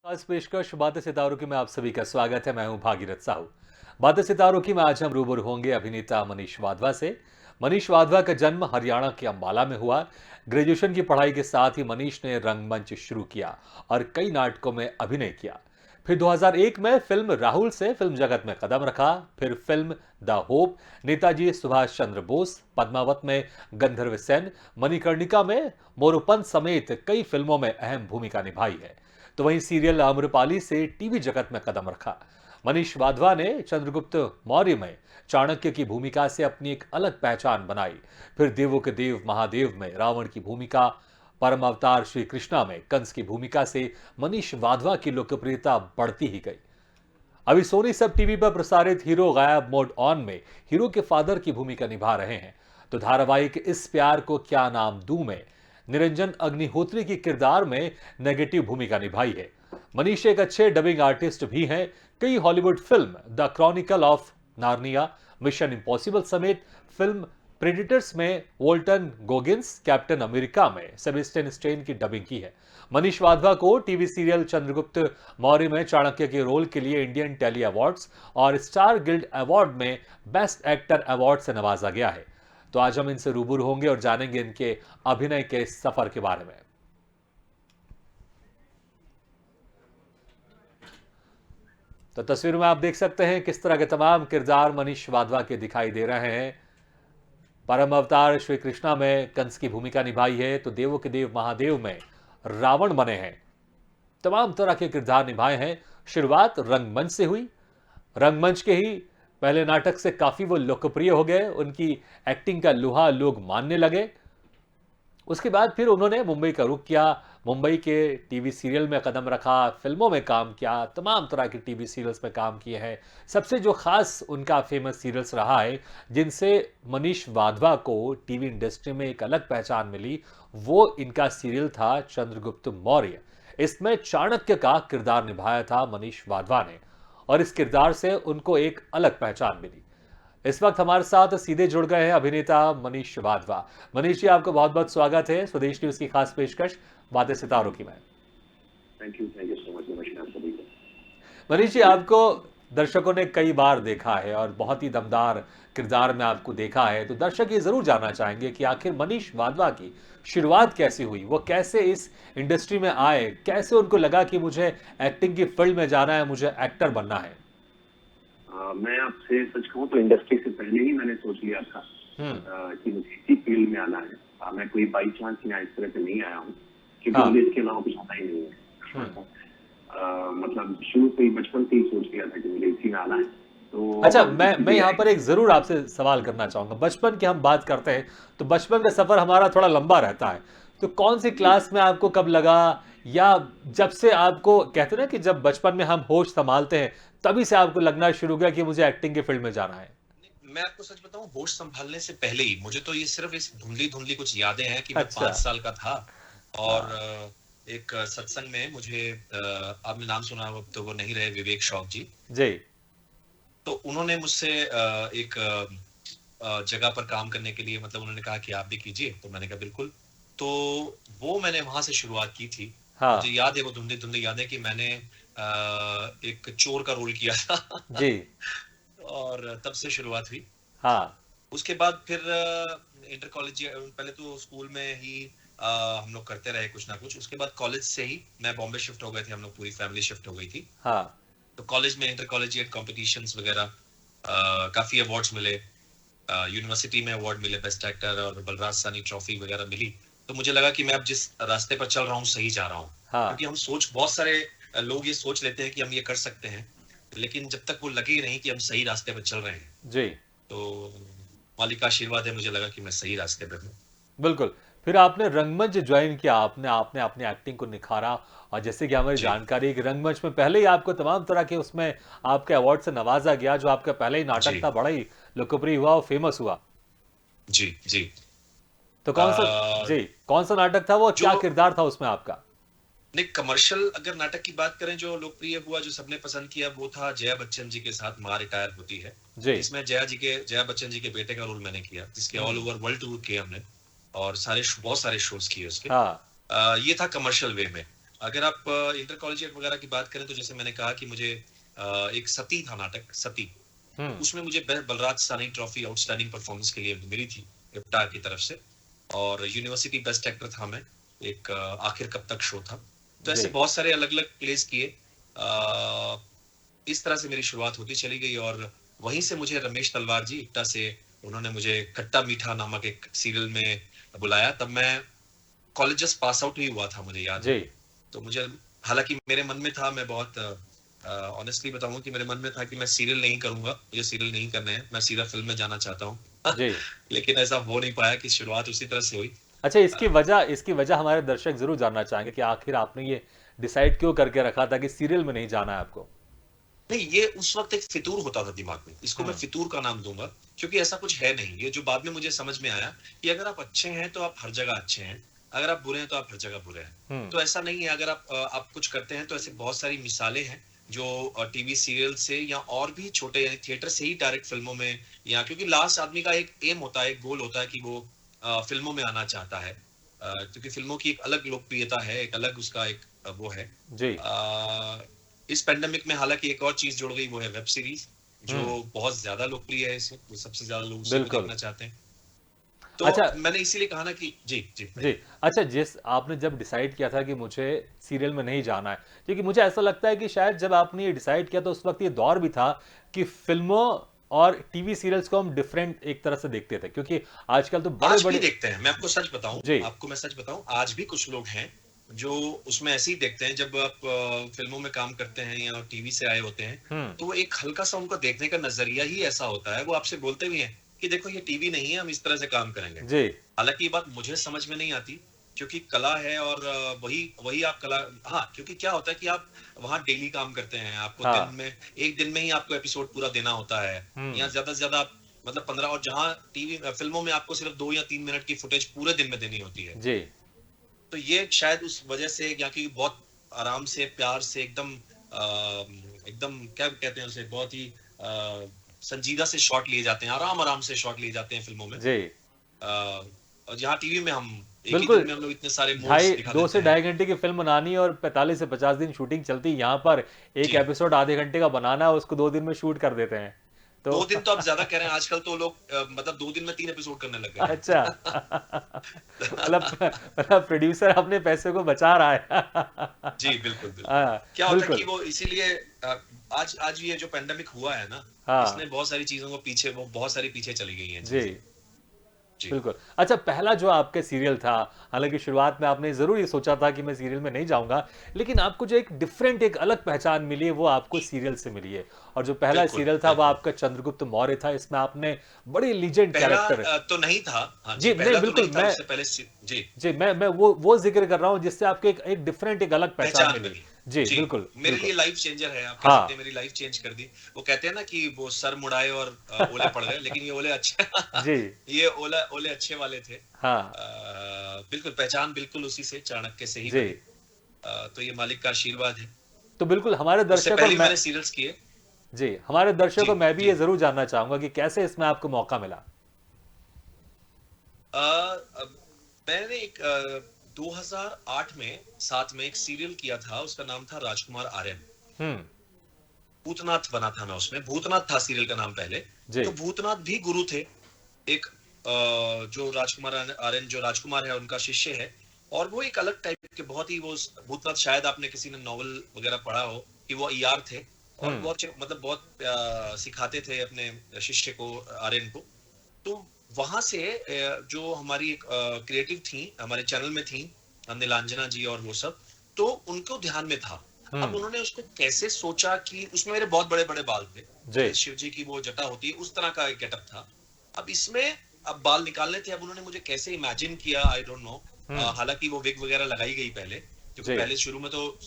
खास पेशकश बातें सितारों की में आप सभी का स्वागत है। मैं हूं भागीरथ साहू। बातें सितारों की में आज हम रूबरू होंगे अभिनेता मनीष वाधवा से। मनीष वाधवा का जन्म हरियाणा के अंबाला में हुआ। ग्रेजुएशन की पढ़ाई के साथ ही मनीष ने रंगमंच शुरू किया और कई नाटकों में अभिनय किया। फिर 2001 में फिल्म राहुल से फिल्म जगत में कदम रखा। फिर film the Hope, Netaji Subhash Chandra Bose, Padmaavat में गंधर्व सेन, मणिकर्णिका में मोरोपंत समेत कई फिल्मों में अहम भूमिका निभाई है। तो वहीं सीरियल आम्रपाली से टीवी जगत में कदम रखा। मनीष वाधवा ने चंद्रगुप्त मौर्य में चाणक्य की भूमिका से अपनी एक अलग पहचान बनाई। फिर देवों के देव महादेव में रावण की भूमिका, परम अवतार श्री कृष्णा में कंस की भूमिका से मनीष वाधवा की लोकप्रियता बढ़ती ही गई। अभी सोनी सब टीवी पर प्रसारित हीरो गायब मोड ऑन में हीरो के फादर की भूमिका निभा रहे हैं। तो धारावाहिक इस प्यार को क्या नाम दूं में निरंजन अग्निहोत्री की किरदार में नेगेटिव भूमिका निभाई है। मनीष एक अच्छे डबिंग आर्टिस्ट भी हैं। कई Hollywood film the Chronicle of Narnia, mission impossible समेत फिल्म प्रेडिटर्स में वोल्टन गोगिंस, कैप्टन अमेरिका में सेबेस्टियन स्टेन की डबिंग की है। मनीष वाधवा को टीवी सीरियल चंद्रगुप्त मौर्य में चाणक्य के रोल के लिए इंडियन टेली अवार्ड्स और स्टार गिल्ड अवार्ड में बेस्ट एक्टर अवार्ड से नवाजा गया है। तो आज हम इनसे रूबरू होंगे और जानेंगे इनके अभिनय के सफर के बारे में। तो तस्वीर में आप देख सकते हैं किस तरह के तमाम किरदार मनीष वाधवा के दिखाई दे रहे हैं। परम अवतार श्री कृष्णा में कंस की भूमिका निभाई है। तो देवों के देव महादेव में रावण बने हैं। तमाम तरह के किरदार निभाए हैं। शुरुआत रंगमंच से हुई। रंगमंच के ही पहले नाटक से काफी वो लोकप्रिय हो गए। उनकी एक्टिंग का लोहा लोग मानने लगे। उसके बाद फिर उन्होंने मुंबई का रुख किया। मुंबई के टीवी सीरियल में कदम रखा, फिल्मों में काम किया, तमाम तरह के टीवी सीरियल्स में काम किए हैं। सबसे जो खास उनका फेमस सीरियल्स रहा है जिनसे मनीष वाधवा को टीवी इंडस्ट्री में एक अलग पहचान मिली, वो इनका सीरियल था चंद्रगुप्त मौर्य। इसमें चाणक्य का किरदार निभाया था मनीष वाधवा ने और इस किरदार से उनको एक अलग पहचान मिली। इस वक्त हमारे साथ सीधे जुड़ गए हैं अभिनेता मनीष वाधवा। मनीष जी, आपका बहुत बहुत स्वागत है स्वदेश न्यूज की खास पेशकश बातें सितारों की में। Thank you so much. नमस्कार सभी को। मनीष जी, आपको दर्शकों ने कई बार देखा है और बहुत ही दमदार किरदार में आपको देखा है। तो दर्शक ये जरूर जानना चाहेंगे कि आखिर मनीष वाधवा की शुरुआत कैसी हुई, वो कैसे इस इंडस्ट्री में आए, कैसे उनको लगा कि मुझे एक्टिंग की फील्ड में जाना है, मुझे एक्टर बनना है। मैं आपसे सच कहूँ तो इंडस्ट्री से पहले ही मैंने सोच लिया था कि मुझे इसी फील्ड में आना है। मैं कोई बाई चांस यहाँ इस तरह से नहीं आया हूँ, क्योंकि मुझे इसके अलावा कुछ आता ही नहीं है। मतलब शुरू से ही, बचपन से ही सोच लिया था कि मुझे इसी में आना है। तो अच्छा, मैं यहाँ पर एक जरूर आपसे सवाल करना चाहूंगा। बचपन की हम बात करते हैं तो बचपन का सफर हमारा थोड़ा लंबा रहता है। तो कौन सी क्लास में आपको कब लगा, या जब से आपको कहते हैं ना कि जब बचपन में हम होश संभालते हैं तभी से आपको लगना शुरू हुआ कि मुझे एक्टिंग के फील्ड में जाना है? मैं आपको सच बताऊं, होश संभालने से पहले ही मुझे तो ये सिर्फ इस धुंधली धुंधली कुछ यादें हैं कि मैं अच्छा। 5 साल का था और एक सत्संग में मुझे आपने नाम सुना हो तो वो नहीं रहे, विवेक शौक जी। जी। तो उन्होंने मुझसे एक जगह पर काम करने के लिए, मतलब उन्होंने कहा कि आप भी कीजिए, तो मैंने कहा बिल्कुल। तो वो मैंने वहां से शुरुआत की थी। हाँ। मुझे याद है, वो धुंधली धुंधली याद है कि मैंने एक चोर का रोल किया था जी। और तब से शुरुआत हुई। हाँ। उसके बाद फिर इंटर कॉलेज, पहले तो स्कूल में ही हम लोग करते रहे कुछ ना कुछ। उसके बाद कॉलेज से ही मैं बॉम्बे शिफ्ट हो गए थे, हम लोग पूरी फैमिली शिफ्ट हो गई थी। हाँ। तो कॉलेज में इंटर कॉलेजिएट कॉम्पिटिशंस वगैरह, काफी अवार्ड्स मिले। यूनिवर्सिटी में अवार्ड मिले, बेस्ट एक्टर और बलराज सानी ट्रॉफी वगैरह मिली। तो मुझे लगा कि मैं अब जिस रास्ते पर चल रहा हूँ सही जा रहा हूँ। हाँ। क्योंकि हम बहुत सारे लोग ये सोच लेते हैं कि हम ये कर सकते हैं, लेकिन जब तक वो लगे ही नहीं कि हम सही रास्ते पर चल रहे हैं, जी। तो मालिक का आशीर्वाद है, मुझे लगा कि मैं सही रास्ते पे हूँ। बिल्कुल। फिर आपने रंगमंच ज्वाइन किया, आपने आपने अपनी एक्टिंग को निखारा और जैसे कि हमारी जी जानकारी है कि रंगमंच में पहले ही आपको तमाम तरह के उसमें आपके अवार्ड से नवाजा गया। जो आपका पहले ही नाटक जी था बड़ा ही लोकप्रिय हुआ और फेमस हुआ। जी जी। तो कौन सा? अ, जी, कौन सा नाटक था वो, जो क्या किरदार था उसमें आपका? ने कमर्शियल अगर नाटक की बात करें जो लोकप्रिय हुआ, जो सबने पसंद किया, वो था जया बच्चन जी के साथ माँ रिटायर होती है। जी। इसमें जया बच्चन जी के बेटे का रोल मैंने किया, जिसके ऑल ओवर वर्ल्ड टूर किए हमने और बहुत सारे शोज किए उसके। हाँ। ये था कमर्शियल वे में। अगर आप इंटर कॉलेजिएट वगैरह की बात करें तो जैसे मैंने कहा कि मुझे एक सती था नाटक सती, तो उसमें मुझे बलराज सानी ट्रॉफी आउटस्टैंडिंग परफॉर्मेंस के लिए मिली थी इप्टा की तरफ से, और यूनिवर्सिटी बेस्ट एक्टर था मैं, एक आखिर कब तक शो था। तो ऐसे जी बहुत सारे अलग अलग प्लेस किए। इस तरह से मेरी शुरुआत होती चली गई, और वहीं से मुझे रमेश तलवार जी इप्टा से, उन्होंने मुझे खट्टा मीठा नामक एक सीरियल में बुलाया। तब मैं कॉलेज जस्ट पास आउट ही हुआ था, मुझे याद है। जी तो मुझे, हालांकि मेरे मन में था, मैं बहुत ऑनेस्टली बताऊंगा कि मेरे मन में था कि मैं सीरियल नहीं करूंगा, मुझे सीरियल नहीं करने हैं, मैं सीधा फिल्म में जाना चाहता हूँ। जी। लेकिन ऐसा हो नहीं पाया, कि शुरुआत उसी तरह से हुई। अच्छा, इसकी वजह हमारे दर्शक जरूर जानना चाहेंगे कि आखिर आपने ये डिसाइड क्यों करके रखा था कि सीरियल में नहीं जाना है आपको। नहीं, ये उस वक्त एक फितूर होता था दिमाग में, इसको मैं हम्म फितूर का नाम दूंगा, क्योंकि ऐसा कुछ है नहीं। ये जो बाद में मुझे समझ में आया कि अगर आप अच्छे हैं तो आप हर जगह अच्छे हैं, अगर आप बुरे हैं तो आप हर जगह बुरे हैं। हम्म तो ऐसा नहीं है। अगर आप कुछ करते हैं तो ऐसे बहुत सारी मिसालें हैं जो टीवी सीरियल से या और भी छोटे यानी थिएटर से ही डायरेक्ट फिल्मों में, या क्योंकि लास्ट आदमी का एक एम होता है, एक गोल होता है कि वो फिल्मों में आना चाहता है, क्योंकि फिल्मों की एक अलग लोकप्रियता है, एक अलग उसका एक वो है। जी इस पेंडेमिक में हालांकि एक और चीज जुड़ गई, वो है वेब सीरीज, जो हम्म बहुत ज्यादा लोकप्रिय है इस वक्त, वो सबसे ज्यादा लोग उसी को बिल्कुल। देखना चाहते हैं। तो अच्छा मैंने इसीलिए कहा ना कि जी जी भाई। जी। अच्छा, जिस आपने जब डिसाइड किया था कि मुझे सीरियल में नहीं जाना है, क्योंकि मुझे ऐसा लगता है कि शायद जब आपने ये डिसाइड किया तो उस वक्त ये दौर भी था कि फिल्मों और टीवी सीरियल्स को हम डिफरेंट एक तरह से देखते थे, क्योंकि आजकल तो बड़े आज भी बड़े। देखते हैं, मैं आपको सच बताऊं, जी आपको मैं सच बताऊं, आज भी कुछ लोग हैं जो उसमें ऐसे ही देखते हैं। जब आप फिल्मों में काम करते हैं या टीवी से आए होते हैं, हम्म तो वो एक हल्का सा उनको देखने का नजरिया ही ऐसा होता है। वो आपसे बोलते भी हैं कि देखो ये टीवी नहीं है, हम इस तरह से काम करेंगे। जी हालांकि ये बात मुझे समझ में नहीं आती, क्योंकि कला है, और वही वही आप कला। हाँ, क्योंकि क्या होता है कि आप वहां डेली काम करते हैं, आपको दिन हाँ में एक दिन में ही आपको एपिसोड पूरा देना होता है, या हम्म ज्यादा से ज्यादा मतलब 15, और जहां टीवी फिल्मों में आपको सिर्फ 2 या 3 मिनट की फुटेज पूरे दिन में देनी होती है। जी तो ये शायद उस वजह से, या कि बहुत आराम से प्यार से एकदम एकदम क्या कहते हैं उसे, बहुत ही संजीदा से शॉट लिए जाते हैं, आराम आराम से शॉट लिए जाते हैं फिल्मों में। जी और जहाँ टीवी में हम एक ही दिन बिल्कुल। में हम लोग इतने सारे मोड्स ढाई दिखा दो देते से हैं। ढाई घंटे की फिल्म बनानी है और 45 से 50 दिन शूटिंग चलती है। यहाँ पर एक जी, एपिसोड आधे घंटे का बनाना है, उसको 2 दिन में शूट कर देते हैं तो 2 दिन तो आप ज्यादा कह रहे हैं, आजकल तो लोग मतलब 2 दिन में 3 एपिसोड करने लग गए अच्छा मतलब प्रोड्यूसर अपने पैसे को बचा रहा है। जी बिल्कुल बिल्कुल। हाँ क्या होता है कि बिल्कुल। वो इसीलिए आज आज ये जो पेंडेमिक हुआ है ना, इसने हाँ बहुत सारी चीजों को पीछे, वो बहुत सारी पीछे चली गई हैं जी चीजें। जी। बिल्कुल। अच्छा, पहला जो आपके सीरियल था, हालांकि शुरुआत में आपने ज़रूर ये सोचा था कि मैं सीरियल में नहीं जाऊंगा, लेकिन आपको जो एक डिफरेंट, एक अलग पहचान मिली है वो आपको सीरियल से मिली है। और जो पहला बिल्कुल सीरियल था वो बिल्कुल। आपका चंद्रगुप्त मौर्य था। इसमें आपने बड़ी लीजेंड पहला कैरेक्टर। तो नहीं था। हाँ जी, जी नहीं, पहला तो बिल्कुल। नहीं था, मैं उससे पहले जी जी मैं वो जिक्र कर रहा हूँ जिससे आपको एक डिफरेंट, एक अलग पहचान पहचान मिली। मिली। जी जी, बिल्कुल मेरे बिल्कुल। लिए लाइफ चेंजर है, आप कह सकते हैं हाँ मेरी लाइफ चेंज कर दी। वो कहते हैं ना कि वो सर मुड़ाए और ओले पड़ गए, लेकिन ये ओले अच्छे जी ये ओला ओले अच्छे वाले थे। हाँ बिल्कुल पहचान बिल्कुल उसी से, चाणक्य से ही जी। बनी। तो ये मालिक का आशीर्वाद है। तो बिल्कुल हमारे उससे दर्शक, और पहले भी मैं, मैंने सीरियल्स किए। जी हमारे दर्शकों जी को मैं भी जी। ये जरूर जानना चाहूंगा कि कैसे इसमें आपको मौका मिला। मैंने एक 2008 में साथ में एक सीरियल किया था, उसका नाम था राजकुमार आर्यन। हम्म भूतनाथ बना था मैं उसमें, भूतनाथ था सीरियल का नाम पहले। जी तो भूतनाथ भी गुरु थे, एक जो राजकुमार आर्यन जो राजकुमार है उनका शिष्य है। और वो एक अलग टाइप के, बहुत ही वो भूतनाथ, शायद आपने किसी ने नॉवल वगैरह पढ़ा हो, कि वो ईआर थे, और हम्म बहुत मतलब बहुत सिखाते थे अपने शिष्य को, आर्यन को। तो वहां से जो हमारी एक क्रिएटिव थी हमारे चैनल में थी, नीलांजना जी और वो सब, तो उनको ध्यान में था। अब हम्म उन्होंने उसको कैसे सोचा कि उसमें मेरे बहुत बड़े बड़े बाल थे, जी जैसे शिव जी की वो जटा होती है उस तरह का एक गेटअप था। अब इसमें अब बाल निकालने थे, अब उन्होंने मुझे कैसे इमेजिन किया, आई डोंट नो। हम्म हालांकि वो विग वगैरह लगाई गई पहले, क्योंकि जी पहले शुरू में तो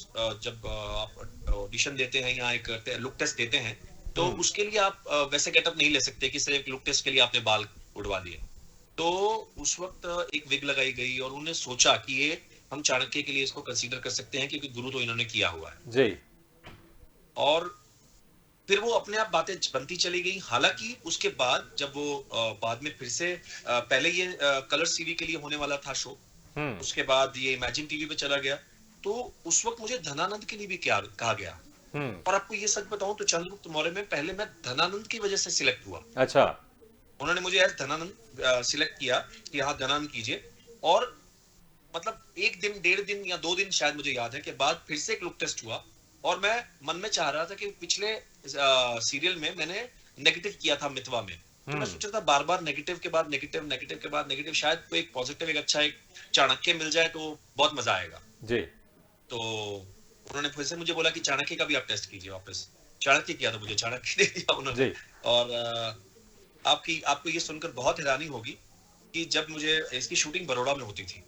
जब आप ऑडिशन देते हैं या एक लुक टेस्ट देते हैं, तो हम्म उसके लिए आप वैसे गेटअप नहीं ले सकते कि सिर्फ लुक टेस्ट के लिए आपने बाल उड़वा दिए। तो उस वक्त एक विग लगाई गई, और उन्होंने सोचा कि ये हम चाणक्य के लिए इसको कंसीडर कर सकते हैं, क्योंकि गुरु तो इन्होंने किया हुआ है। जी और फिर वो अपने आप बातें बनती चली गई। हालांकि उसके बाद जब वो बाद में फिर से पहले ये कलर सीवी के लिए होने वाला था शो, हम्म उसके बाद ये इमेजिन टीवी पे चला गया। तो उस वक्त मुझे धनानंद के लिए भी क्या कहा गया। और आपको ये सच बताऊं तो चंद्रगुप्त मौर्य में पहले मैं धनानंद की वजह से सिलेक्ट हुआ। अच्छा। उन्होंने मुझे एज धनानंद सिलेक्ट किया कि हाँ धनानंद कीजिए। और मतलब एक दिन, 1.5 दिन या 2 दिन शायद मुझे याद है कि बाद फिर से एक लुक टेस्ट हुआ। और मैं मन में चाह रहा था कि पिछले सीरियल में मैंने नेगेटिव किया था मितवा में, तो मैं सोच रहा था बार बार नेगेटिव के बाद नेगेटिव, नेगेटिव के बाद नेगेटिव, शायद कोई एक पॉजिटिव, एक अच्छा एक चाणक्य मिल जाए तो बहुत मजा आएगा जी। तो उन्होंने फिर से मुझे बोला कि चाणक्य का भी आप टेस्ट कीजिए वापस। चाणक्य किया तो मुझे चाणक्य दे दिया उन्होंने। और आपको ये सुनकर बहुत हैरानी होगी कि जब मुझे इसकी शूटिंग बड़ौदा में होती थी,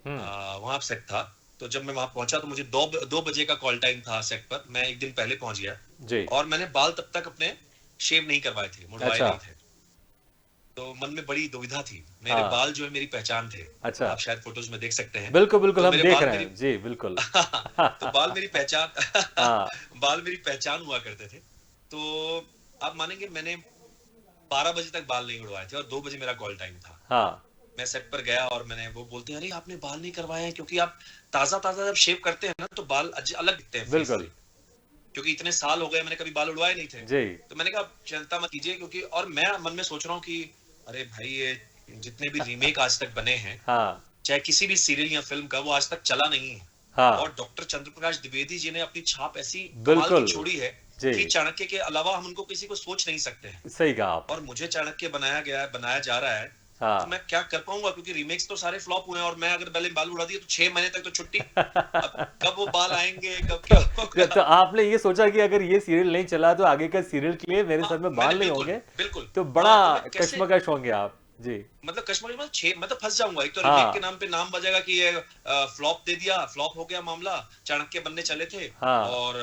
वहां सेट था, तो जब मैं वहां पहुंचा तो मुझे 2 बजे का कॉल टाइम था सेट पर। मैं एक दिन पहले पहुंच गया जी। और मैंने बाल तब तक अपने शेव नहीं करवाए थे, मुड़वाए नहीं थे। तो मन में बड़ी दुविधा थी। मेरे बाल जो है मेरी पहचान थे। अच्छा। आप शायद फोटोज में देख सकते हैं। बिल्कुल बिल्कुल, तो हम देख रहे हैं जी, बिल्कुल। तो बाल मेरी पहचान बाल मेरी पहचान हुआ करते थे। तो आप मानेंगे मैंने 12 बजे तक बाल नहीं उड़वाए थे और 2 बजे मेरा कॉल टाइम था। मैं सेट पर गया और मैंने, वो बोलते हैं अरे आपने बाल नहीं करवाए हैं, क्योंकि आप ताजा ताजा जब शेव करते हैं ना तो बाल अलग दिखते हैं। बिल्कुल। क्योंकि इतने साल हो गए मैंने कभी बाल उड़वाए नहीं थे जी। तो मैंने कहा चिंता मत कीजिए, क्योंकि और मैं मन में सोच रहा हूँ कि अरे भाई ये जितने भी रीमेक आज तक बने हैं, चाहे किसी भी सीरियल या फिल्म का, वो आज तक चला नहीं है। और डॉक्टर चंद्रप्रकाश द्विवेदी जी ने अपनी छाप ऐसी कमाल की छोड़ी है कि चाणक्य के अलावा हम उनको किसी को सोच नहीं सकते हैं। सही कहा आप। और मुझे चाणक्य बनाया जा रहा है, तो मैं क्या कर पाऊंगा, क्योंकि रीमेक्स तो सारे फ्लॉप हुए हैं और मैं अगर पहले बाल उड़ा दिए तो 6 महीने तक तो छुट्टी। अब कब वो बाल आएंगे, कब क्या होगा? तो आपने ये सोचा कि अगर ये सीरियल नहीं चला तो आगे का सीरियल के लिए मेरे सर में बाल नहीं होंगे, बिल्कुल, तो बड़ा कश्मकश होंगे आप जी। मतलब कश्मकश मतलब फंस जाऊंगा। एक तो रीमेक के नाम पे नाम बजेगा कि ये फ्लॉप दे दिया, फ्लॉप हो गया मामला, चाणक्य बनने चले थे। और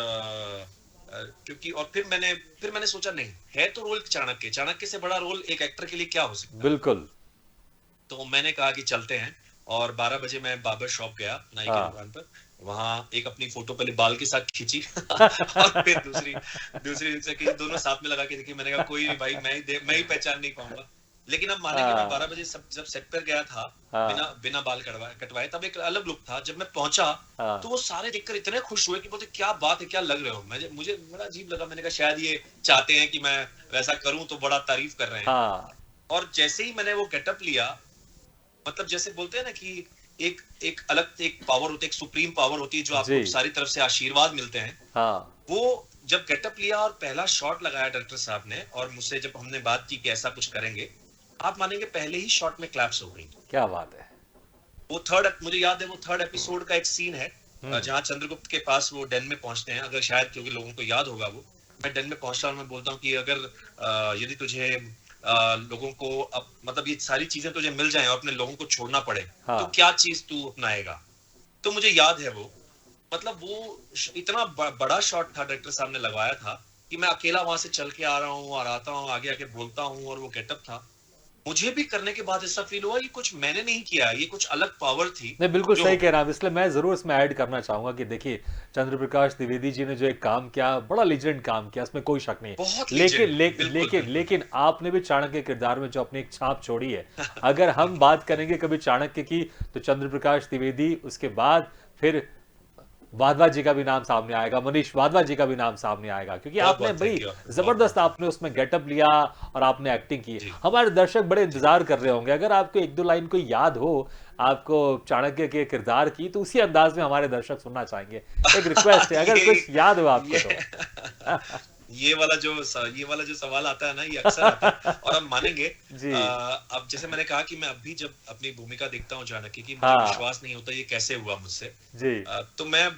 क्योंकि और फिर मैंने सोचा नहीं है तो रोल चाणक्य से बड़ा रोल एक एक्टर के लिए क्या हो सकता है। बिल्कुल। तो मैंने कहा कि चलते हैं और 12 बजे मैं बार्बर शॉप गया, नाई की दुकान पर। वहां एक अपनी फोटो पहले बाल के साथ खींची और फिर दूसरी से कि दोनों साथ में लगा के देखी। मैंने कहा कोई नहीं भाई, मैं ही पहचान नहीं पाऊंगा। लेकिन अब मानेंगे मैं 12 बजे जब सेट पर गया था बिना बाल कटवाए, तब एक अलग लुक था। जब मैं पहुंचा तो वो सारे देखकर इतने खुश हुए कि बोलते क्या बात है, क्या लग रहे हो। मुझे बड़ा अजीब लगा। मैंने कहा शायद ये चाहते हैं कि मैं वैसा करूं तो बड़ा तारीफ कर रहे हैं। और जैसे ही मैंने वो गेटअप लिया, मतलब जैसे बोलते हैं ना कि एक अलग एक पावर होती है, एक सुप्रीम पावर होती है जो आपको सारी तरफ से आशीर्वाद मिलते हैं। वो जब गेटअप लिया और पहला शॉट लगाया डायरेक्टर साहब ने और मुझसे जब हमने बात की कि ऐसा कुछ करेंगे, आप मानेंगे पहले ही शॉट में क्लैप्स हो गई। क्या बात है। वो मुझे याद है वो 3rd एपिसोड का एक सीन है जहां चंद्रगुप्त के पास वो डेन में पहुंचते हैं। अगर शायद क्योंकि लोगों को याद होगा, वो मैं डेन में पहुंचता हूं और मैं बोलता हूँ कि अगर यदि तुझे लोगों को मतलब ये सारी चीजें तुझे मिल जाएं और अपने लोगों को छोड़ना पड़े, तो क्या चीज तू अपनाएगा। तो मुझे याद है वो, मतलब वो इतना बड़ा शॉट था डायरेक्टर साहब ने लगवाया था कि मैं अकेला वहां से चल के आ रहा हूँ और आता हूँ, आगे आके बोलता हूँ। और वो गेटअप था, मुझे भी करने के बाद ऐसा फील हुआ ये कुछ मैंने नहीं किया, ये कुछ अलग पावर थी। नहीं, बिल्कुल सही कह रहा हूं। इसलिए मैं जरूर इसमें ऐड करना चाहूंगा कि देखिए चंद्रप्रकाश द्विवेदी जी ने जो एक काम किया, बड़ा लीजेंड काम किया, इसमें कोई शक नहीं है। लेकिन आपने भी चाणक्य किरदार में जो अपनी एक छाप छोड़ी है, अगर हम बात करेंगे कभी चाणक्य की तो चंद्रप्रकाश द्विवेदी, उसके बाद फिर वाधवा जी का भी नाम सामने आएगा, मनीष वाधवा जी का भी नाम सामने आएगा, क्योंकि आपने बड़ी जबरदस्त आपने उसमें गेटअप लिया और आपने एक्टिंग की। हमारे दर्शक बड़े इंतजार कर रहे होंगे, अगर आपको 1-2 लाइन कोई याद हो आपको चाणक्य के किरदार की, तो उसी अंदाज में हमारे दर्शक सुनना चाहेंगे। एक रिक्वेस्ट है, अगर कुछ याद हो आपको तो। ये वाला जो सवाल आता है ना, ये अक्सर आता है। और हम मानेंगे अब जैसे मैंने कहा कि मैं अभी जब अपनी भूमिका देखता हूँ चाणक्य की, मुझे विश्वास नहीं होता ये कैसे हुआ मुझसे जी। तो मैं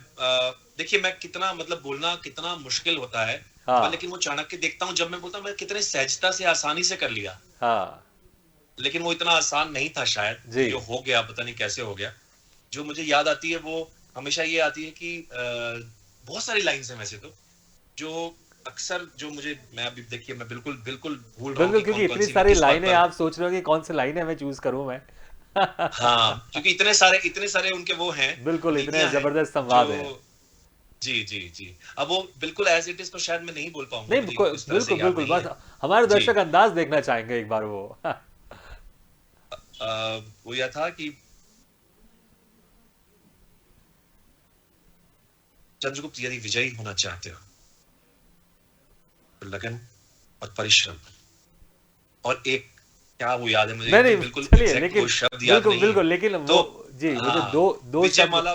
देखिए मैं कितना मतलब बोलना कितना मुश्किल होता है, लेकिन वो चाणक्य देखता हूँ, जब मैं बोलता हूँ मैं कितने सहजता से आसानी से कर लिया। लेकिन वो इतना आसान नहीं था शायद, जो हो गया पता नहीं कैसे हो गया। जो मुझे याद आती है वो हमेशा ये आती है कि बहुत सारी लाइन्स हैं वैसे तो, जो अक्सर जो मैं अभी देखिए मैं बिल्कुल भूल रहा हूँ क्योंकि इतनी सारी लाइनें आप सोच रहे हो कि कौन सी लाइनें मैं चूज करूं मैं। हाँ, क्योंकि इतने सारे उनके वो हैं, बिल्कुल इतने जबरदस्त संवाद हैं। जी। अब वो बिल्कुल एज इट इज तो शायद मैं नहीं बोल पाऊंगा। नहीं, बिल्कुल बस हमारे दर्शक अंदाज देखना चाहेंगे एक बार वो। वो यह था कि चंद्रगुप्त यदि विजयी होना चाहते हो तो लगन और परिश्रम और एक, क्या वो याद है मुझे नहीं एकदम नहीं, बिल्कुल चलिए, एग्जैक्ट वो लेकिन शब्द याद बिल्कुल नहीं है। बिल्कुल, लेकिन तो वो जी, वो जो हाँ, दो विजय शब्द, माला,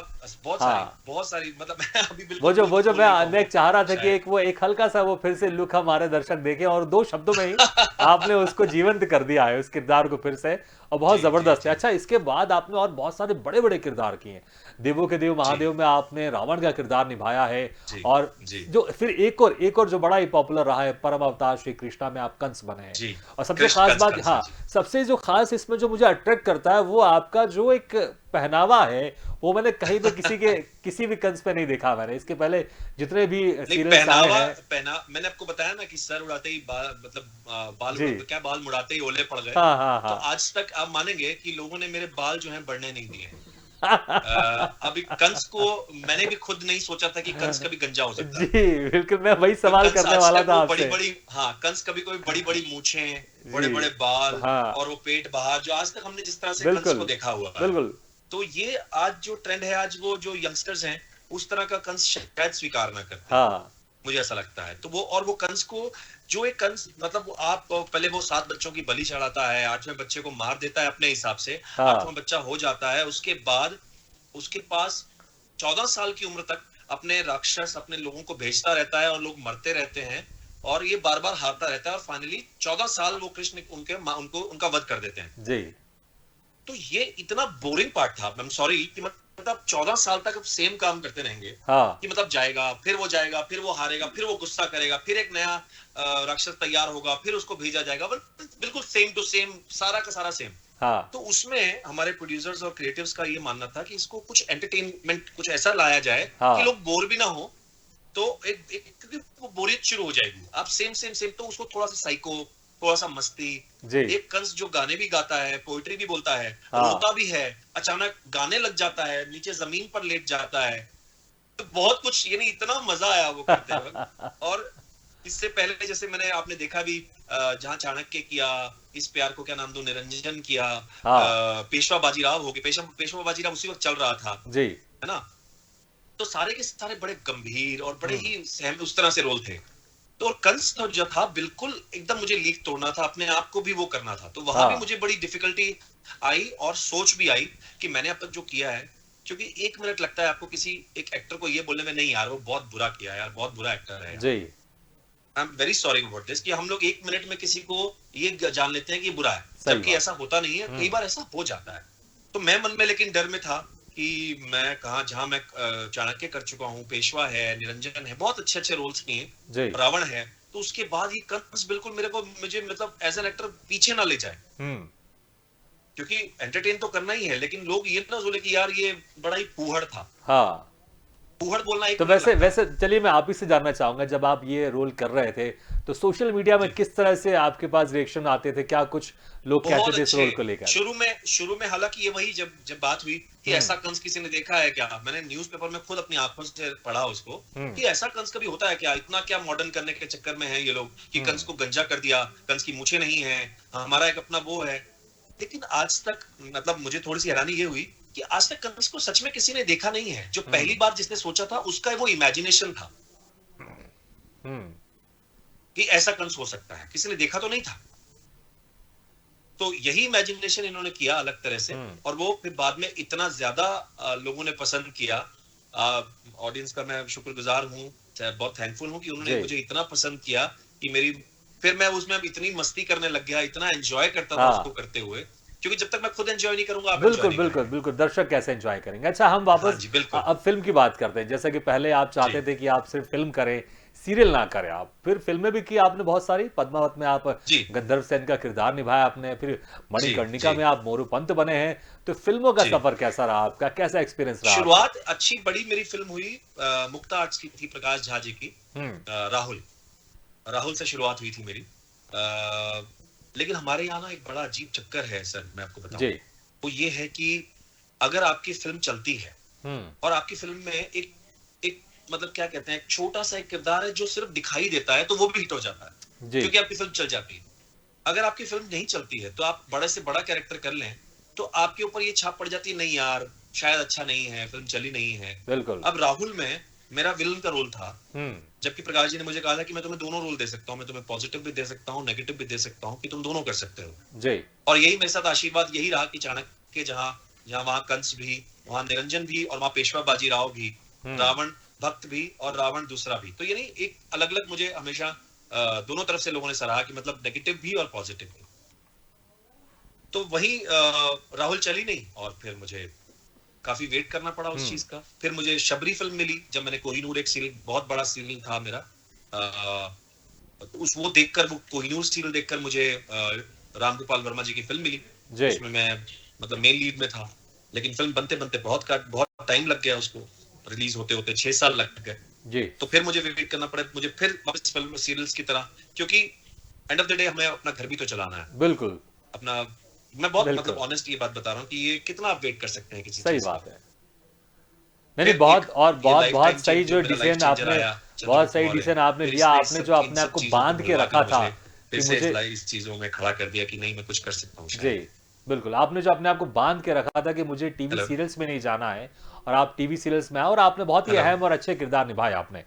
हाँ, बहुत सारी मतलब मैं अभी वो बिल्कुल जो बोल नहीं मैं पाऊंगा चाह रहा था कि शायद। एक वो एक हल्का सा वो फिर से लुक हमारे दर्शक देखें, और 2 शब्दों में ही आपने उसको जीवंत कर दिया है, उस किरदार को फिर से, और बहुत जी जी जबरदस्त है। जी अच्छा, इसके बाद आपने और बहुत सारे बड़े बड़े किरदार किए हैं। देवों के देव जी महादेव में आपने रावण का किरदार निभाया है, जी और जी जो फिर एक और जो बड़ा ही पॉपुलर रहा है, परम अवतार श्री कृष्णा में आप कंस बने हैं। जी और सबसे कृष्ण खास कंस बात, कंस हाँ हाँ, जी सबसे जो खास इसमें जो मुझे अट्रैक्ट करता है, वो आपका जो एक पहनावा है, वो मैंने कहीं पे किसी भी कंस पे नहीं देखा मैंने। इसके पहले जितने भी नहीं, सीरियल्स आए पहनावा हैं। पहना मैंने आपको बताया ना कि सर उड़ाते ही बाल मतलब जी, क्या बाल मुड़ाते ही ओले पड़ गए। हाँ हाँ तो हाँ। आज तक आप मानेंगे कि लोगों ने मेरे बाल जो है बढ़ने नहीं दिए हैं। अभी कंस को मैंने भी खुद नहीं सोचा था कि कंस कभी गंजा हो सकता जी, है। बिल्कुल, मैं वही तो सवाल कंस करने आज वाला तक था वो बड़ी आपसे। बड़ी, हाँ, कंस कभी कोई बड़ी बड़ी मूछें, बड़े जी, बड़े बाल हाँ, और वो पेट बाहर, जो आज तक हमने जिस तरह से कंस बिल्कुल को देखा हुआ है। बिल्कुल, तो ये आज जो ट्रेंड है, आज वो जो यंगस्टर्स हैं उस तरह का कंस शायद स्वीकार ना करते हैं, हाँ मुझे ऐसा लगता है। तो वो, और वो कंस को, जो एक कंस मतलब आप पहले वो 7 बच्चों की बलि चढ़ाता है, 8वें बच्चे को मार देता है अपने हिसाब से, हाँ 8वां बच्चा हो जाता है, उसके बाद उसके पास 14 साल की उम्र तक अपने राक्षस अपने लोगों को भेजता रहता है और लोग मरते रहते हैं और ये बार बार हारता रहता है और फाइनली 14 साल वो कृष्ण उनको उनका वध कर देते हैं। जी, तो ये इतना बोरिंग पार्ट था, आई एम सॉरी, कि मतलब 14 साल तक सेम काम करते रहेंगे, हाँ कि मतलब जाएगा, फिर वो हारेगा, फिर वो गुस्सा करेगा, फिर एक नया राक्षस तैयार होगा, फिर उसको भेजा जाएगा, बिल्कुल सेम टू सेम, सारा का सारा सेम। हाँ तो उसमें हमारे प्रोड्यूसर्स और क्रिएटिव्स का ये मानना था कि इसको कुछ एंटरटेनमेंट, कुछ ऐसा लाया जाए कि हाँ, लोग बोर भी ना हो। तो क्योंकि वो बोरियत शुरू हो जाएगी, आप सेम सेम सेम, तो उसको थोड़ा सा साइको, थोड़ा सा मस्ती, जी, एक कंस जो गाने भी गाता है, पोइट्री भी बोलता है, हाँ रोता भी है, अचानक गाने लग जाता है, नीचे जमीन पर लेट जाता है, तो बहुत कुछ, यानी इतना मजा आया वो करते वक्त। और इससे पहले जैसे मैंने, आपने देखा भी, जहां चाणक्य किया, इस प्यार को क्या नाम दूं, निरंजन किया, हाँ पेशवा बाजीराव हो गया, पेशवा बाजीराव उसी वक्त चल रहा था, जी, है ना। तो सारे के सारे बड़े गंभीर और बड़े हम्म, ही सहम उस तरह से रोल थे। तो और कंस तो जो था बिल्कुल एकदम, मुझे लीक तोड़ना था, अपने आप को भी वो करना था, तो वहां भी हाँ मुझे बड़ी डिफिकल्टी आई और सोच भी आई कि मैंने अब तक जो किया है, क्योंकि 1 मिनट लगता है आपको किसी एक एक्टर को ये बोलने में, नहीं यार वो बहुत बुरा किया यार, बहुत बुरा एक्टर है यार, जी, I am very sorry about this, कि हम लोग 1 मिनट में किसी को ये जान लेते हैं कि बुरा है, सही जबकि बात, ऐसा होता नहीं है, कई बार ऐसा हो जाता है। तो मैं मन में लेकिन डर में था कि मैं कहा, जहां मैं चाणक्य कर चुका हूँ, पेशवा है, निरंजन है, बहुत अच्छे अच्छे रोल्स किए, जी, रावण है, तो उसके बाद ये कंस बिल्कुल मुझे मतलब एज एन एक्टर पीछे ना ले जाए, हम्म, क्योंकि एंटरटेन तो करना ही है, लेकिन लोग ये ना बोले कि यार ये बड़ा ही फूहड़ था। हाँ। फूहड़ बोलना एक तो मिनट वैसे लगता है। वैसे चलिए, मैं आप ही से जानना चाहूंगा, जब आप ये रोल कर रहे थे तो सोशल मीडिया में जी, किस तरह से आपके पास रिएक्शन आते थे, क्या कुछ लोग कहते बहुत थे इस अच्छे। रोल को लेकर? शुरू में हालांकि ये वही, जब जब बात हुई कि हम्म, ऐसा कंस किसी ने देखा है क्या, मैंने न्यूज़पेपर में खुद अपनी आंखों से पढ़ा उसको, हम्म, कि ऐसा कंस कभी होता है क्या, इतना क्या मॉडर्न करने के चक्कर में है ये लोग, कि कंस हम्म, को गंजा कर दिया, कंस की मूछें नहीं है, हमारा एक अपना वो है। लेकिन आज तक मतलब मुझे थोड़ी सी हैरानी ये हुई कि आज तक कंस को सच में किसी ने देखा नहीं है। जो पहली हम्म, बार जिसने सोचा था उसका वो इमेजिनेशन था हम्म, कि ऐसा कंस हो सकता है, किसी ने देखा तो नहीं था। तो यही इमेजिनेशन इन्होंने किया अलग तरह से, हम्म, और वो फिर बाद में इतना ज्यादा लोगों ने पसंद किया। ऑडियंस का मैं शुक्रगुजार हूँ, बहुत थैंकफुल हूँ कि उन्होंने जी, मुझे इतना पसंद किया कि मेरी, फिर मैं उसमें अब इतनी मस्ती करने लग गया, इतना एंजॉय करता था उसको हाँ, करते हुए, क्योंकि जब तक मैं खुद एंजॉय नहीं करूंगा आप एंजॉय बिल्कुल नहीं बिल्कुल करेंगे। बिल्कुल, दर्शक कैसे एंजॉय करेंगे। अच्छा, हम हाँ वापस जी बिल्कुल। अब फिल्म की बात करते हैं। जैसा कि पहले आप चाहते जी थे कि आप सिर्फ फिल्म करें, सीरियल ना करें, आप फिर फिल्में भी की आपने बहुत सारी। पद्मावत में आप जी गंधर्व सेन का किरदार निभाया आपने, फिर जी मणिकर्णिका जी में आप मोरूपंत बने हैं। तो फिल्मों का जी। सफर कैसा रहा आपका, कैसा एक्सपीरियंस रहा आपका? शुरुआत अच्छी बड़ी मेरी फिल्म हुई, मुक्ता आर्ट्स की थी, प्रकाश झा जी की, हम्म, राहुल, राहुल से शुरुआत हुई थी मेरी। लेकिन हमारे यहाँ ना एक बड़ा अजीब चक्कर है सर, मैं आपको बताऊं, जी, वो ये है कि अगर आपकी फिल्म चलती है हम्म, और आपकी फिल्म में एक एक मतलब क्या कहते हैं, एक छोटा सा एक किरदार है जो सिर्फ दिखाई देता है, तो वो भी हिट हो जाता है, जी, क्योंकि आपकी फिल्म चल जाती है। अगर आपकी फिल्म नहीं चलती है, तो आप बड़े से बड़ा कैरेक्टर कर लें, तो आपके ऊपर ये छाप पड़ जाती है, नहीं यार शायद अच्छा नहीं है, फिल्म चली नहीं है। बिल्कुल, अब राहुल में मेरा विलन का रोल था, हम्म। जबकि प्रकाश जी ने मुझे कहा था कि मैं तुम्हें दोनों रोल दे सकता हूँ, मैं तुम्हें पॉजिटिव भी दे सकता हूँ, नेगेटिव भी दे सकता हूँ, कि तुम दोनों कर सकते हो। जी। और यही मेरे साथ आशीर्वाद यही रहा कि चाणक्य जहाँ जहाँ वहां कंस भी, वहां निरंजन भी, और वहां पेशवा बाजीराव भी, रावण भक्त भी और रावण दूसरा भी। तो यानी एक अलग अलग मुझे हमेशा दोनों तरफ से लोगों ने सराहा कि मतलब नेगेटिव भी और पॉजिटिव भी। तो वही राहुल चली नहीं, और फिर मुझे काफी वेट करना पड़ा उस चीज का। फिर मुझे शबरी फिल्म मिली, जब मैंने कोहिनूर, एक सीरियल बहुत बड़ा सीरियल था मेरा, तो उस वो देखकर, वो कोहिनूर सीरियल देखकर मुझे रामगोपाल वर्मा जी की फिल्म मिली, जी। उसमें मैं मतलब मेन लीड में था। लेकिन फिल्म बनते बनते बहुत टाइम लग गया, उसको रिलीज होते होते 6 साल लग गए। जी। तो फिर मुझे वेट करना पड़ा, मुझे फिर वापस फिल्म सीरियल्स की तरह, क्योंकि एंड ऑफ द डे हमें अपना घर भी तो चलाना है बिल्कुल। अपना। मैं बहुत मतलब बिल्कुल ऑनेस्ट ये बात बता रहा हूँ कि ये कितना आप वेट कर सकते हैं किसी सही चीज का। बात है। नहीं नहीं, फिर एक बहुत और ये बहुत लाइफ बहुत टाइम सही चेंज, जो जो मेरा लाइफ डिसीजन चेंजर आपने, आया, बहुत चंद्रगुप्त सही मौर्य, डिसीजन आपने फिर लिया। इसने आपने जो इन अपने आप सब को चीजों को बांध के मिलवा के रखा था मुझे फिर कि से मुझे, इस चीजों में खड़ा कर दिया कि नहीं, मैं कुछ कर सकता हूँ जी शायद। बिल्कुल, आपने जो अपने आप को बांध के रखा था कि मुझे टीवी हेलो सीरियल्स में नहीं जाना है, और आप टीवी सीरियल्स में आए और आपने बहुत ही हेलो अहम और अच्छे किरदार निभाए आपने।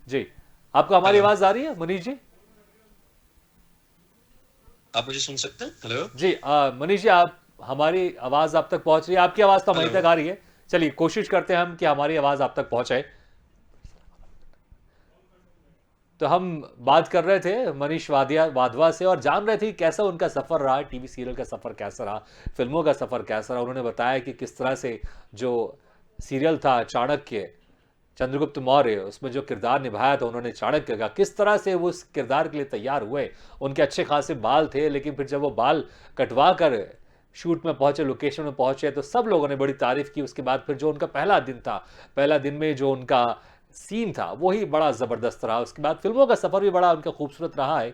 जी। आपको हमारी हेलो, आवाज आ रही है मनीष जी? आप मुझे सुन सकते हैं? हेलो जी मनीष जी, आप, हमारी आवाज आप तक पहुंच रही है? आपकी आवाज तो हमारी हेलो। तक आ रही है। चलिए कोशिश करते हैं हम कि हमारी आवाज आप तक पहुंचे। तो हम बात कर रहे थे मनीष वाधवा से, और जान रहे थे कैसा उनका सफर रहा, टीवी सीरियल का सफर कैसा रहा, फिल्मों का सफर कैसा रहा। उन्होंने बताया कि किस तरह से जो सीरियल था चाणक्य, चंद्रगुप्त मौर्य, उसमें जो किरदार निभाया था उन्होंने चाणक्य का, किस तरह से वो उस किरदार के लिए तैयार हुए। उनके अच्छे खासे बाल थे, लेकिन फिर जब वो बाल कटवा कर शूट में पहुंचे, लोकेशन में पहुंचे, तो सब लोगों ने बड़ी तारीफ की। उसके बाद फिर जो उनका पहला दिन था, पहला दिन में जो उनका सीन था वही बड़ा ज़बरदस्त रहा। उसके बाद फिल्मों का सफ़र भी बड़ा उनका खूबसूरत रहा है।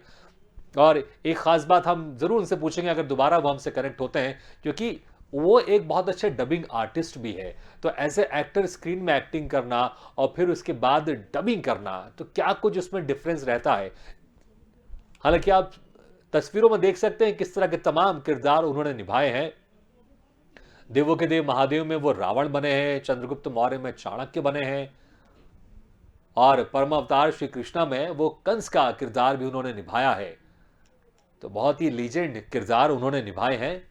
और एक ख़ास बात हम ज़रूर उनसे पूछेंगे अगर दोबारा वो हमसे कनेक्ट होते हैं, क्योंकि वो एक बहुत अच्छे डबिंग आर्टिस्ट भी है। तो एज ए एक्टर स्क्रीन में एक्टिंग करना और फिर उसके बाद डबिंग करना, तो क्या कुछ उसमें डिफरेंस रहता है। हालांकि आप तस्वीरों में देख सकते हैं किस तरह के तमाम किरदार उन्होंने निभाए हैं। देवों के देव महादेव में वो रावण बने हैं, चंद्रगुप्त मौर्य में चाणक्य बने हैं, और परम अवतार श्री कृष्णा में वो कंस का किरदार भी उन्होंने निभाया है। तो बहुत ही लीजेंड किरदार उन्होंने निभाए हैं।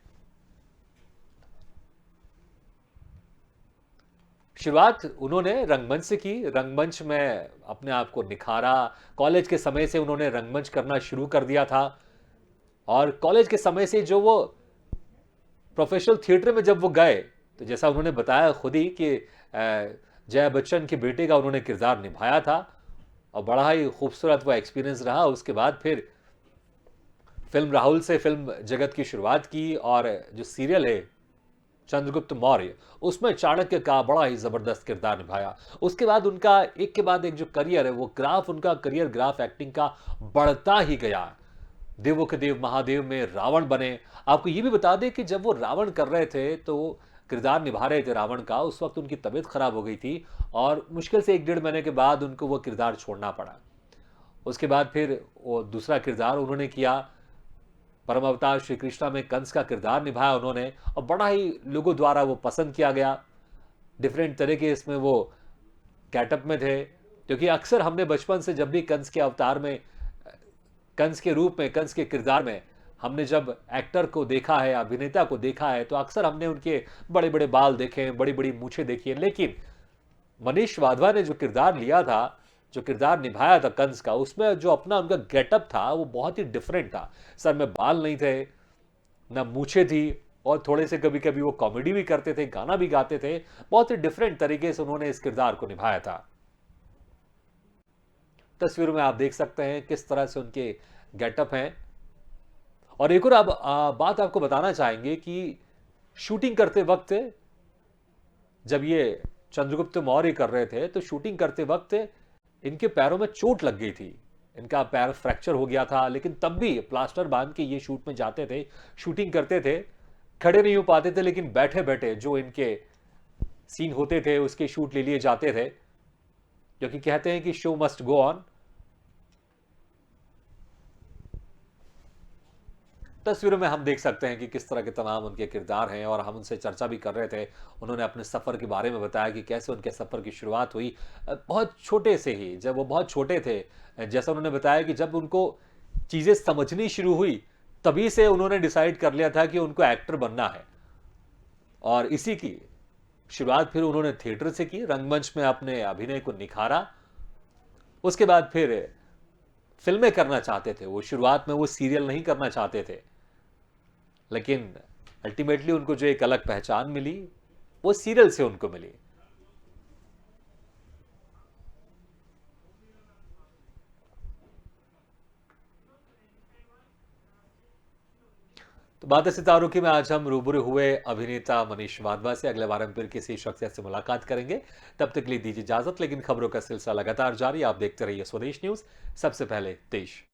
शुरुआत उन्होंने रंगमंच से की, रंगमंच में अपने आप को निखारा। कॉलेज के समय से उन्होंने रंगमंच करना शुरू कर दिया था, और कॉलेज के समय से जो वो प्रोफेशनल थिएटर में जब वो गए, तो जैसा उन्होंने बताया खुद ही कि जया बच्चन के बेटे का उन्होंने किरदार निभाया था, और बड़ा ही खूबसूरत वो एक्सपीरियंस रहा। उसके बाद फिर फिल्म राहुल से फिल्म जगत की शुरुआत की, और जो सीरियल है चंद्रगुप्त मौर्य, उसमें चाणक्य का बड़ा ही ज़बरदस्त किरदार निभाया। उसके बाद उनका एक के बाद एक जो करियर है, वो ग्राफ, उनका करियर ग्राफ एक्टिंग का बढ़ता ही गया। देवों के देव महादेव में रावण बने। आपको ये भी बता दें कि जब वो रावण कर रहे थे, तो किरदार निभा रहे थे रावण का, उस वक्त उनकी तबीयत खराब हो गई थी, और मुश्किल से 1-1.5 महीने के बाद उनको वो किरदार छोड़ना पड़ा। उसके बाद फिर वो दूसरा किरदार उन्होंने किया, परम अवतार श्री कृष्णा में कंस का किरदार निभाया उन्होंने, और बड़ा ही लोगों द्वारा वो पसंद किया गया। डिफरेंट तरह के इसमें वो गेटअप में थे, क्योंकि अक्सर हमने बचपन से जब भी कंस के अवतार में, कंस के रूप में, कंस के किरदार में हमने जब एक्टर को देखा है, अभिनेता को देखा है, तो अक्सर हमने उनके बड़े बड़े बाल देखे हैं, बड़ी बड़ी मूछें देखी हैं। लेकिन मनीष वाधवा ने जो किरदार लिया था, जो किरदार निभाया था कंस का, उसमें जो अपना उनका गेटअप था वो बहुत ही डिफरेंट था। सर में बाल नहीं थे, ना मूछें थी, और थोड़े से कभी कभी वो कॉमेडी भी करते थे, गाना भी गाते थे। बहुत ही डिफरेंट तरीके से उन्होंने इस किरदार को निभाया था। तस्वीरों में आप देख सकते हैं किस तरह से उनके गेटअप हैं। और एक और आप बात आपको बताना चाहेंगे कि शूटिंग करते वक्त, जब ये चंद्रगुप्त मौर्य कर रहे थे, तो शूटिंग करते वक्त इनके पैरों में चोट लग गई थी, इनका पैर फ्रैक्चर हो गया था। लेकिन तब भी प्लास्टर बांध के ये शूट में जाते थे, शूटिंग करते थे, खड़े नहीं हो पाते थे, लेकिन बैठे बैठे जो इनके सीन होते थे उसके शूट ले लिए जाते थे, क्योंकि कहते हैं कि शो मस्ट गो ऑन। तस्वीरों में हम देख सकते हैं कि किस तरह के तमाम उनके किरदार हैं और हम उनसे चर्चा भी कर रहे थे। उन्होंने अपने सफ़र के बारे में बताया कि कैसे उनके सफ़र की शुरुआत हुई। बहुत छोटे से ही, जब वो बहुत छोटे थे, जैसा उन्होंने बताया कि जब उनको चीज़ें समझनी शुरू हुई, तभी से उन्होंने डिसाइड कर लिया था कि उनको एक्टर बनना है। और इसी की शुरुआत फिर उन्होंने थिएटर से की, रंगमंच में अपने अभिनय को निखारा। उसके बाद फिर फ़िल्में करना चाहते थे वो, शुरुआत में वो सीरियल नहीं करना चाहते थे। लेकिन अल्टीमेटली उनको जो एक अलग पहचान मिली, वो सीरियल से उनको मिली। तो बातें सितारों की में आज हम रूबरू हुए अभिनेता मनीष वाधवा से। अगले बार हम फिर किसी शख्सियत से मुलाकात करेंगे। तब तक के लिए दीजिए इजाजत, लेकिन खबरों का सिलसिला लगातार जारी। आप देखते रहिए स्वदेश न्यूज, सबसे पहले देश।